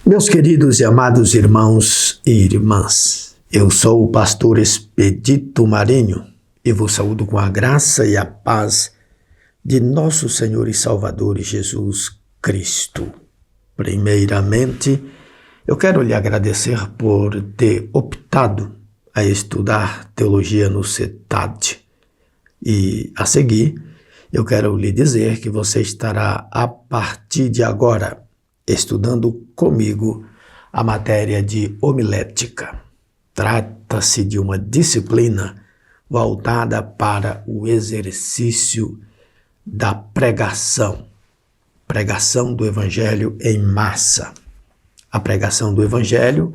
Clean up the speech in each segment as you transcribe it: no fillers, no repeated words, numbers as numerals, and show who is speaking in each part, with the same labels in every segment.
Speaker 1: Meus queridos e amados irmãos e irmãs, eu sou o pastor Expedito Marinho e vos saúdo com a graça e a paz de nosso Senhor e Salvador Jesus Cristo. Primeiramente, eu quero lhe agradecer por ter optado a estudar teologia no CETAD. E a seguir, eu quero lhe dizer que você estará a partir de agora estudando comigo a matéria de homilética. Trata-se de uma disciplina voltada para o exercício da pregação do Evangelho em massa. A pregação do Evangelho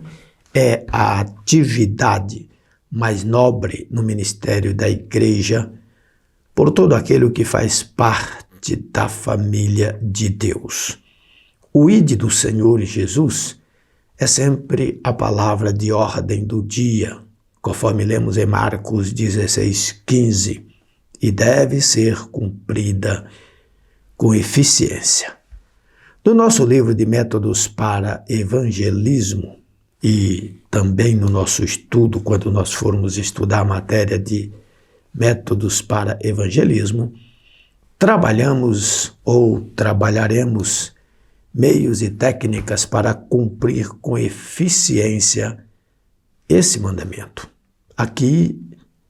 Speaker 1: é a atividade mais nobre no ministério da Igreja por todo aquele que faz parte da família de Deus. O ide do Senhor Jesus é sempre a palavra de ordem do dia, conforme lemos em Marcos 16:15, e deve ser cumprida com eficiência. No nosso livro de métodos para evangelismo e também no nosso estudo, quando nós formos estudar a matéria de métodos para evangelismo, trabalharemos meios e técnicas para cumprir com eficiência esse mandamento. Aqui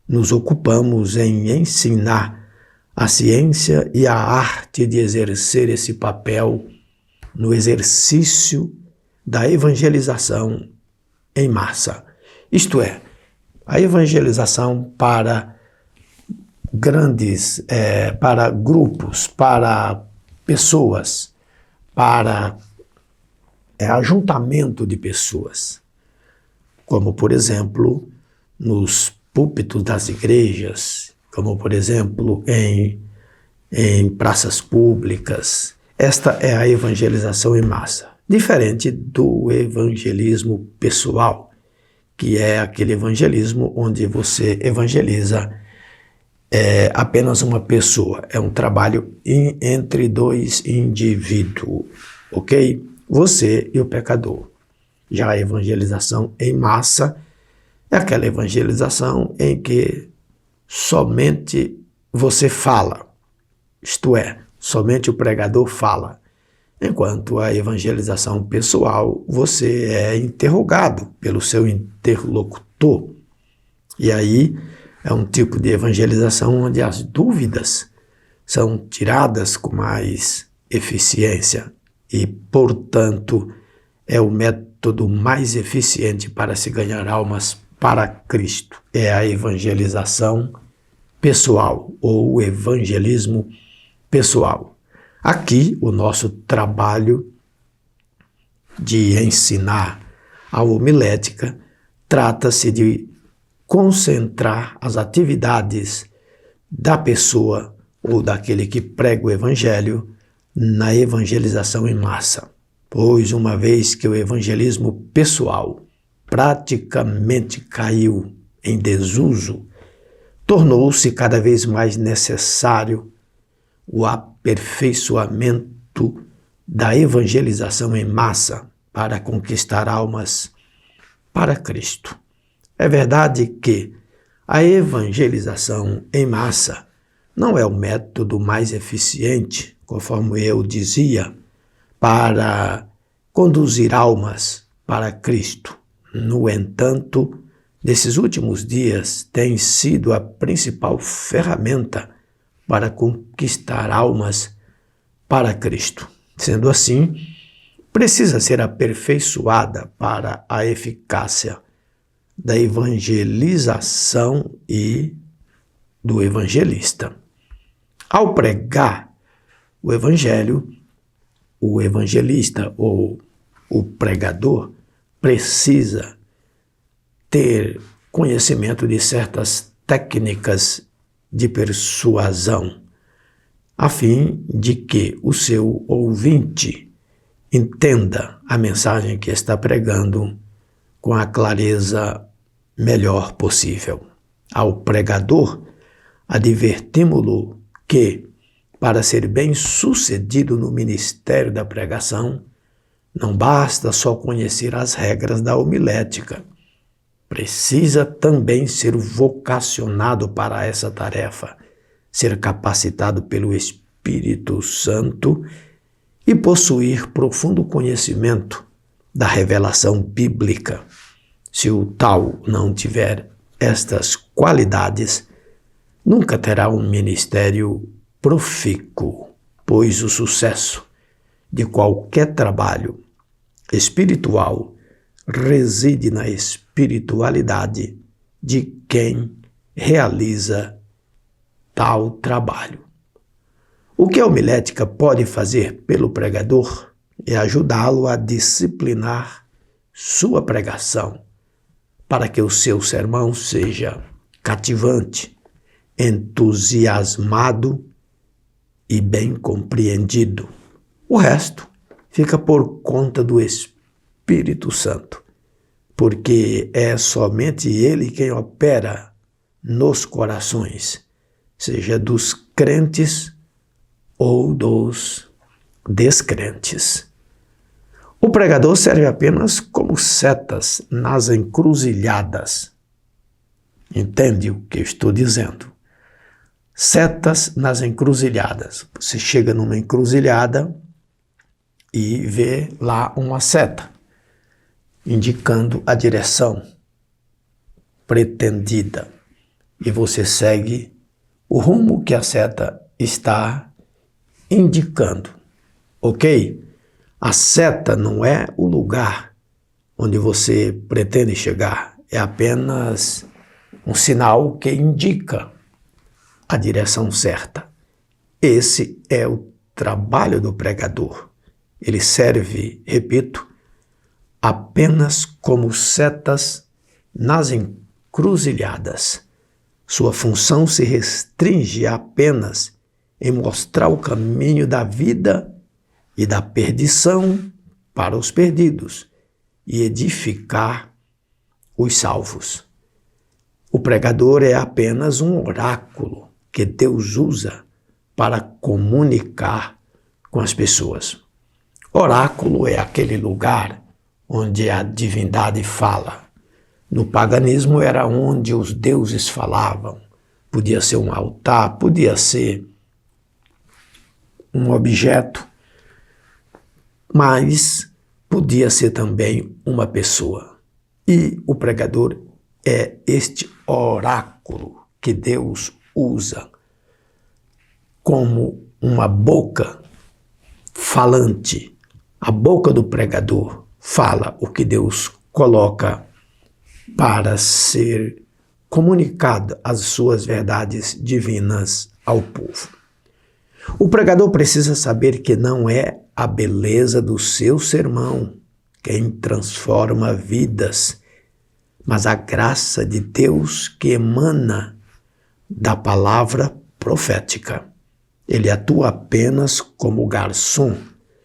Speaker 1: nos ocupamos em ensinar a ciência e a arte de exercer esse papel no exercício da evangelização em massa. Isto é, a evangelização para para grupos, para pessoas, para ajuntamento de pessoas, como, por exemplo, nos púlpitos das igrejas, como, por exemplo, em praças públicas. Esta é a evangelização em massa, diferente do evangelismo pessoal, que é aquele evangelismo onde você evangeliza apenas uma pessoa. É um trabalho entre dois indivíduos, ok? Você e o pecador. Já a evangelização em massa é aquela evangelização em que somente você fala, isto é, somente o pregador fala, enquanto a evangelização pessoal você é interrogado pelo seu interlocutor. E aí é um tipo de evangelização onde as dúvidas são tiradas com mais eficiência e, portanto, é o método mais eficiente para se ganhar almas para Cristo. É a evangelização pessoal ou o evangelismo pessoal. Aqui, o nosso trabalho de ensinar a homilética trata-se de concentrar as atividades da pessoa ou daquele que prega o evangelho na evangelização em massa, pois uma vez que o evangelismo pessoal praticamente caiu em desuso, tornou-se cada vez mais necessário o aperfeiçoamento da evangelização em massa para conquistar almas para Cristo. É verdade que a evangelização em massa não é o método mais eficiente, conforme eu dizia, para conduzir almas para Cristo. No entanto, nesses últimos dias tem sido a principal ferramenta para conquistar almas para Cristo. Sendo assim, precisa ser aperfeiçoada para a eficácia da evangelização e do evangelista. Ao pregar o evangelho, o evangelista ou o pregador precisa ter conhecimento de certas técnicas de persuasão, a fim de que o seu ouvinte entenda a mensagem que está pregando com a clareza melhor possível. Ao pregador, advertimos-lo que, para ser bem-sucedido no ministério da pregação, Não basta só conhecer as regras da homilética. Precisa também ser vocacionado para essa tarefa, ser capacitado pelo Espírito Santo e possuir profundo conhecimento da revelação bíblica. Se o tal não tiver estas qualidades, nunca terá um ministério profícuo, pois o sucesso de qualquer trabalho espiritual reside na espiritualidade de quem realiza tal trabalho. O que a homilética pode fazer pelo pregador é ajudá-lo a disciplinar sua pregação, para que o seu sermão seja cativante, entusiasmado e bem compreendido. O resto fica por conta do Espírito Santo, porque é somente Ele quem opera nos corações, seja dos crentes ou dos descrentes. O pregador serve apenas como setas nas encruzilhadas. Entende o que eu estou dizendo? Setas nas encruzilhadas. Você chega numa encruzilhada e vê lá uma seta indicando a direção pretendida. E você segue o rumo que a seta está indicando. Ok? A seta não é o lugar onde você pretende chegar. É apenas um sinal que indica a direção certa. Esse é o trabalho do pregador. Ele serve, repito, apenas como setas nas encruzilhadas. Sua função se restringe apenas em mostrar o caminho da vida e da perdição para os perdidos e edificar os salvos. O pregador é apenas um oráculo que Deus usa para comunicar com as pessoas. Oráculo é aquele lugar onde a divindade fala. No paganismo era onde os deuses falavam. Podia ser um altar, podia ser um objeto, mas podia ser também uma pessoa. E o pregador é este oráculo que Deus usa como uma boca falante. A boca do pregador fala o que Deus coloca para ser comunicado as suas verdades divinas ao povo. O pregador precisa saber que não é a beleza do seu sermão quem transforma vidas, mas a graça de Deus que emana da palavra profética. Ele atua apenas como garçom,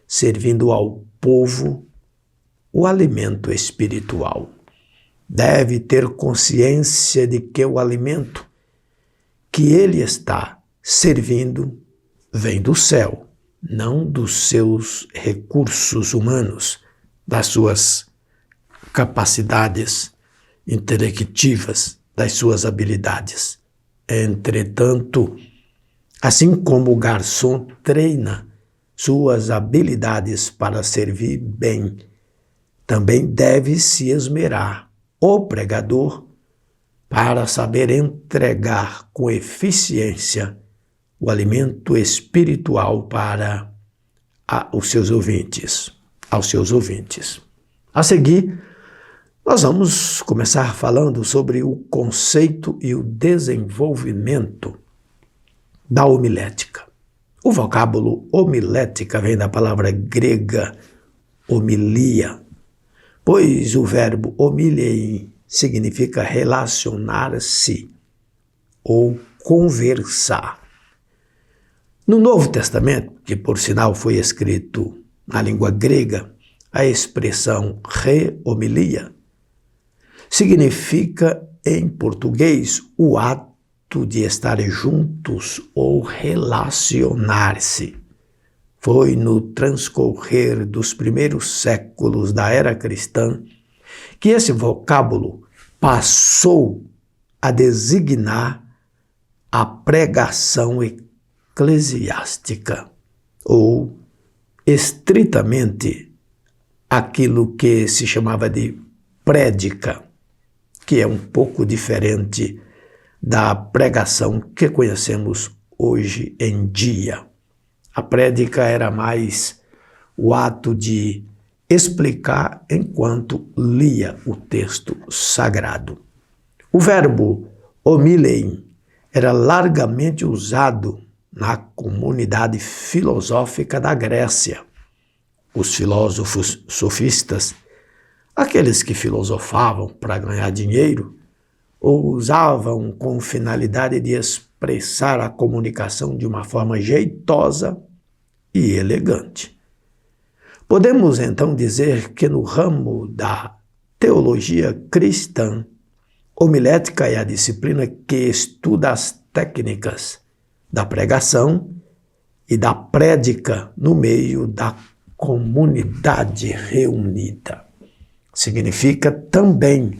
Speaker 1: servindo ao povo o alimento espiritual. Deve ter consciência de que o alimento que ele está servindo vem do céu, não dos seus recursos humanos, das suas capacidades intelectivas, das suas habilidades. Entretanto, assim como o garçom treina suas habilidades para servir bem, também deve se esmerar o pregador para saber entregar com eficiência o alimento espiritual para os seus ouvintes, aos seus ouvintes. A seguir, nós vamos começar falando sobre o conceito e o desenvolvimento da homilética. O vocábulo homilética vem da palavra grega homilia, pois o verbo homilei significa relacionar-se ou conversar. No Novo Testamento, que por sinal foi escrito na língua grega, a expressão re-homilia significa em português o ato de estar juntos ou relacionar-se. foi no transcorrer dos primeiros séculos da era cristã que esse vocábulo passou a designar a pregação eclesiástica, ou estritamente aquilo que se chamava de prédica, que é um pouco diferente da pregação que conhecemos hoje em dia. A prédica era mais o ato de explicar enquanto lia o texto sagrado. O verbo homilein era largamente usado na comunidade filosófica da Grécia. Os filósofos sofistas, aqueles que filosofavam para ganhar dinheiro, ou usavam com finalidade de expressar a comunicação de uma forma jeitosa e elegante. Podemos então dizer que no ramo da teologia cristã, homilética é a disciplina que estuda as técnicas da pregação e da prédica no meio da comunidade reunida. Significa também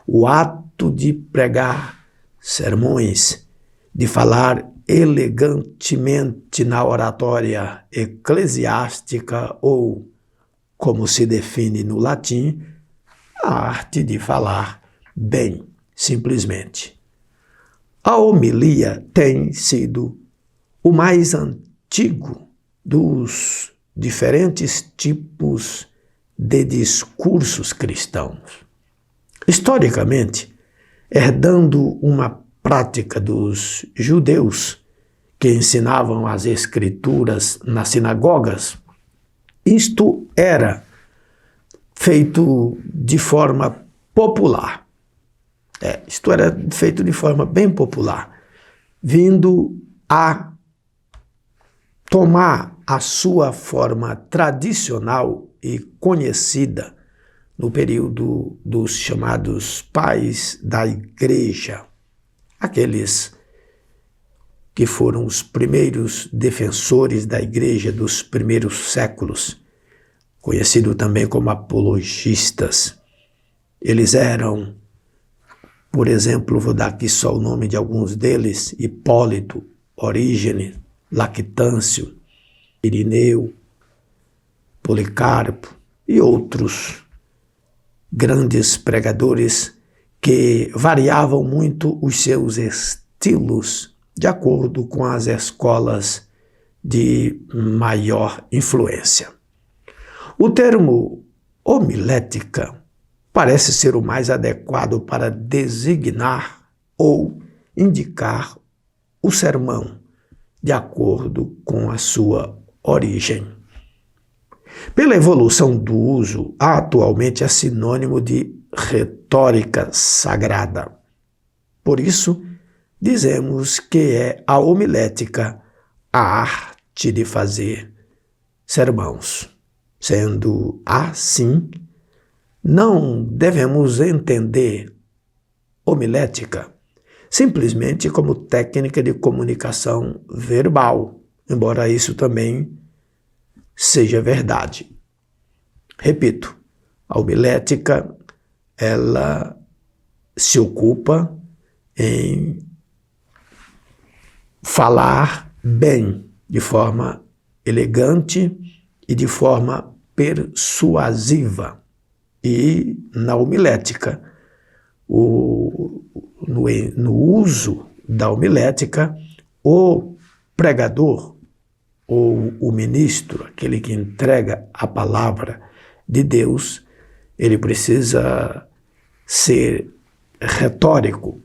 Speaker 1: o ato de pregar sermões, de falar elegantemente na oratória eclesiástica ou, como se define no latim, a arte de falar bem, simplesmente. A homilia tem sido o mais antigo dos diferentes tipos de discursos cristãos. Historicamente, herdando uma prática dos judeus que ensinavam as escrituras nas sinagogas, isto era feito de forma popular. Isto era feito de forma bem popular, vindo a tomar a sua forma tradicional e conhecida no período dos chamados pais da igreja, aqueles que foram os primeiros defensores da igreja dos primeiros séculos, conhecido também como apologistas. Eles eram, por exemplo, vou dar aqui só o nome de alguns deles: Hipólito, Orígenes, Lactâncio, Irineu, Policarpo e outros grandes pregadores que variavam muito os seus estilos de acordo com as escolas de maior influência. O termo homilética parece ser o mais adequado para designar ou indicar o sermão, de acordo com a sua origem. Pela evolução do uso, atualmente é sinônimo de retórica sagrada. Por isso, dizemos que é a homilética a arte de fazer sermãos. Sendo assim, não devemos entender homilética simplesmente como técnica de comunicação verbal, embora isso também seja verdade. Repito, a homilética, ela se ocupa em falar bem, de forma elegante e de forma persuasiva. E na homilética, no uso da homilética, o pregador ou o ministro, aquele que entrega a palavra de Deus, ele precisa ser retórico,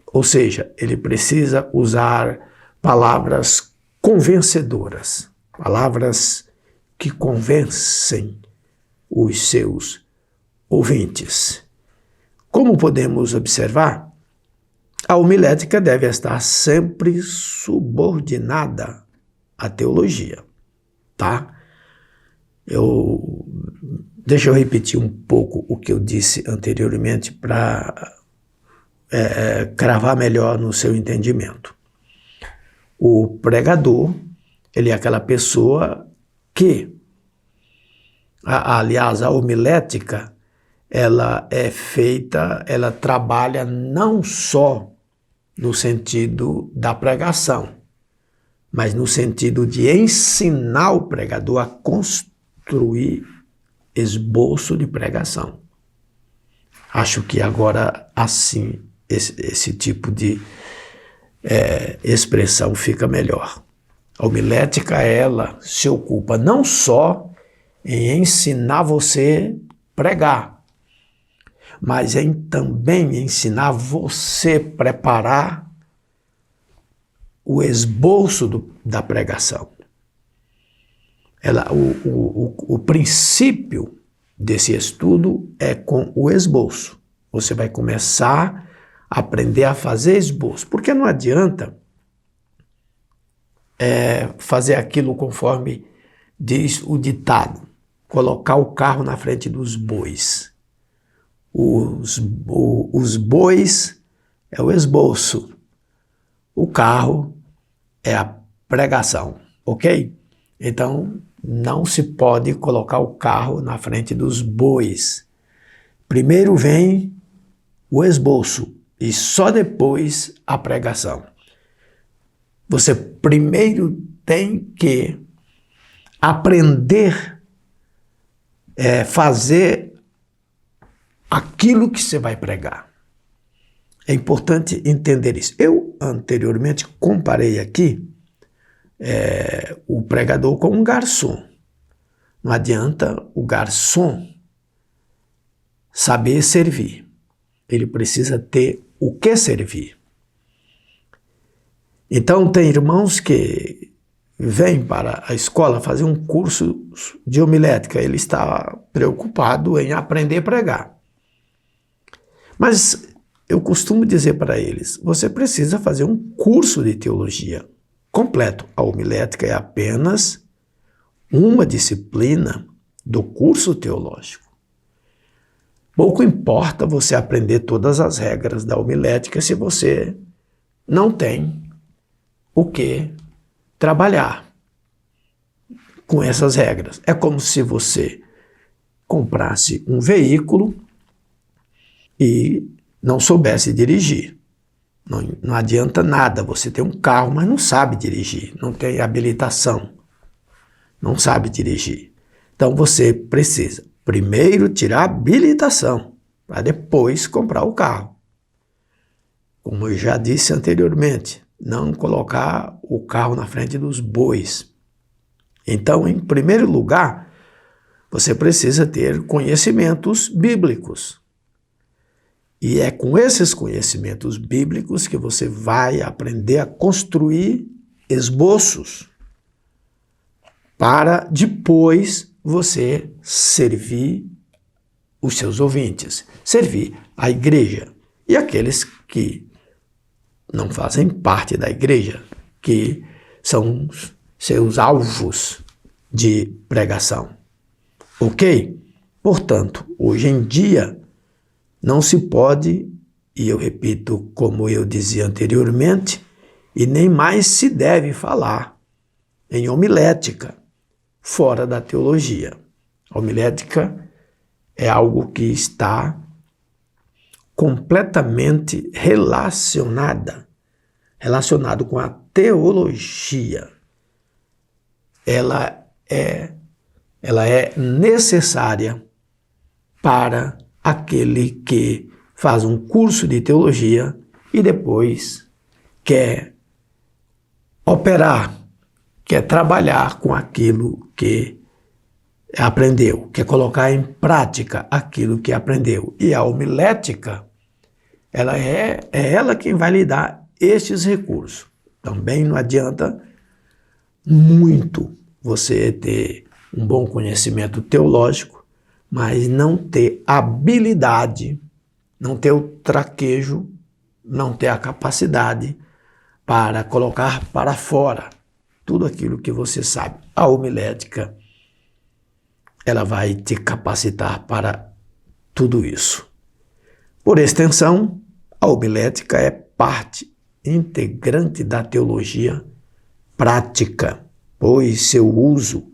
Speaker 1: ou seja, ele precisa usar palavras convencedoras, palavras que convencem os seus ouvintes. Como podemos observar, a homilética deve estar sempre subordinada à teologia, tá? Deixa eu repetir um pouco o que eu disse anteriormente para cravar melhor no seu entendimento. O pregador Ele é aquela pessoa que, aliás, a homilética, ela é feita, ela trabalha não só no sentido da pregação, mas no sentido de ensinar o pregador a construir esboço de pregação. Acho que agora, assim, esse tipo de expressão fica melhor. A homilética, ela se ocupa não só em ensinar você a pregar, mas em também ensinar você a preparar o esboço da pregação. O princípio desse estudo é com o esboço. Você vai começar a aprender a fazer esboço, porque não adianta fazer aquilo conforme diz o ditado, colocar o carro na frente dos bois. Os bois é o esboço, o carro é a pregação, ok? Então, não se pode colocar o carro na frente dos bois. Primeiro vem o esboço e só depois a pregação. Você primeiro tem que aprender a fazer aquilo que você vai pregar. É importante entender isso. Eu anteriormente comparei aqui o pregador com um garçom. Não adianta o garçom saber servir. Ele precisa ter o que servir. Então, tem irmãos que vêm para a escola fazer um curso de homilética. Ele está preocupado em aprender a pregar. Mas eu costumo dizer para eles, você precisa fazer um curso de teologia completo. A homilética é apenas uma disciplina do curso teológico. Pouco importa você aprender todas as regras da homilética se você não tem o que trabalhar com essas regras. É como se você comprasse um veículo e não soubesse dirigir. Não adianta nada você ter um carro, mas não sabe dirigir, não tem habilitação, não sabe dirigir. Então você precisa primeiro tirar a habilitação, para depois comprar o carro. Como eu já disse anteriormente, não colocar o carro na frente dos bois. Então, em primeiro lugar, você precisa ter conhecimentos bíblicos. E é com esses conhecimentos bíblicos que você vai aprender a construir esboços para depois você servir os seus ouvintes, servir a igreja e aqueles que não fazem parte da igreja, que são seus alvos de pregação. Ok? Portanto, hoje em dia, não se pode, e eu repito como eu dizia anteriormente, e nem mais se deve falar em homilética fora da teologia. A homilética é algo que está completamente relacionado com a teologia. Ela é necessária para aquele que faz um curso de teologia e depois quer operar, quer trabalhar com aquilo que aprendeu, quer colocar em prática aquilo que aprendeu. E a homilética, ela é ela quem vai lhe dar estes recursos. Também não adianta muito você ter um bom conhecimento teológico, mas não ter habilidade, não ter o traquejo, não ter a capacidade para colocar para fora tudo aquilo que você sabe. A homilética, ela vai te capacitar para tudo isso. Por extensão, a homilética é parte integrante da teologia prática. pois seu uso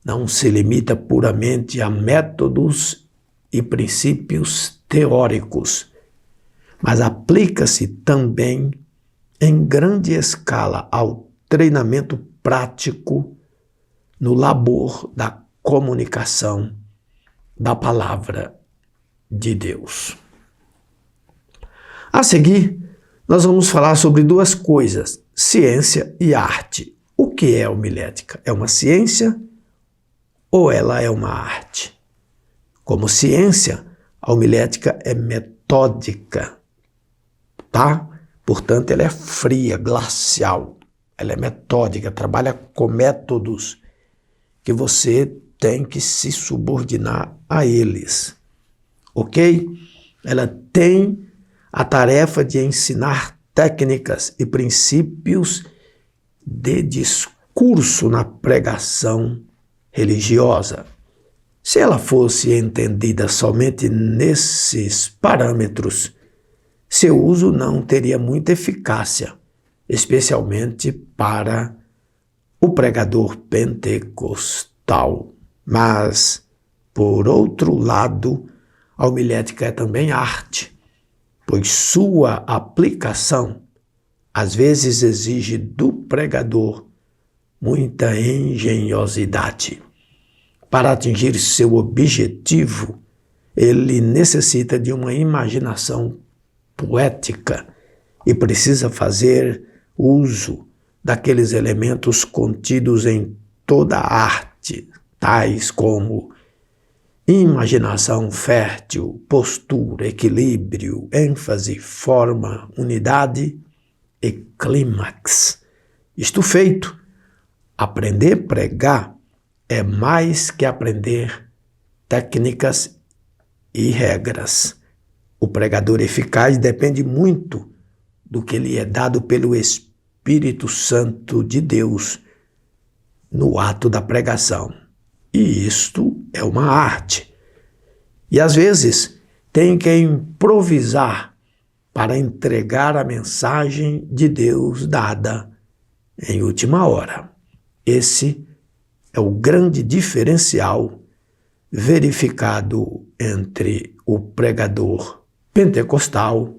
Speaker 1: não se limita puramente a métodos e princípios teóricos, mas aplica-se também em grande escala ao treinamento prático no labor da comunicação da palavra de Deus. A seguir, nós vamos falar sobre duas coisas, ciência e arte. O que é homilética? É uma ciência ou ela é uma arte? Como ciência, a homilética é metódica, tá? Portanto, ela é fria, glacial, ela é metódica, trabalha com métodos que você tem que se subordinar a eles, ok? Ela tem a tarefa de ensinar técnicas e princípios de discurso na pregação religiosa. Se ela fosse entendida somente nesses parâmetros, seu uso não teria muita eficácia, especialmente para o pregador pentecostal. Mas, por outro lado, a homilética é também arte, pois sua aplicação às vezes exige do pregador muita engenhosidade. Para atingir seu objetivo, ele necessita de uma imaginação poética e precisa fazer uso daqueles elementos contidos em toda a arte, tais como imaginação fértil, postura, equilíbrio, ênfase, forma, unidade e clímax. Isto feito, aprender a pregar é mais que aprender técnicas e regras. O pregador eficaz depende muito do que lhe é dado pelo Espírito Santo de Deus no ato da pregação. E isto é uma arte. E às vezes tem que improvisar para entregar a mensagem de Deus dada em última hora. Esse é o grande diferencial verificado entre o pregador pentecostal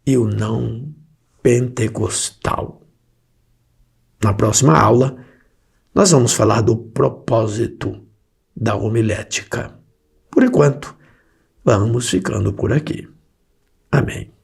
Speaker 1: e o não pentecostal. Na próxima aula, nós vamos falar do propósito da homilética. Por enquanto, vamos ficando por aqui. Amém.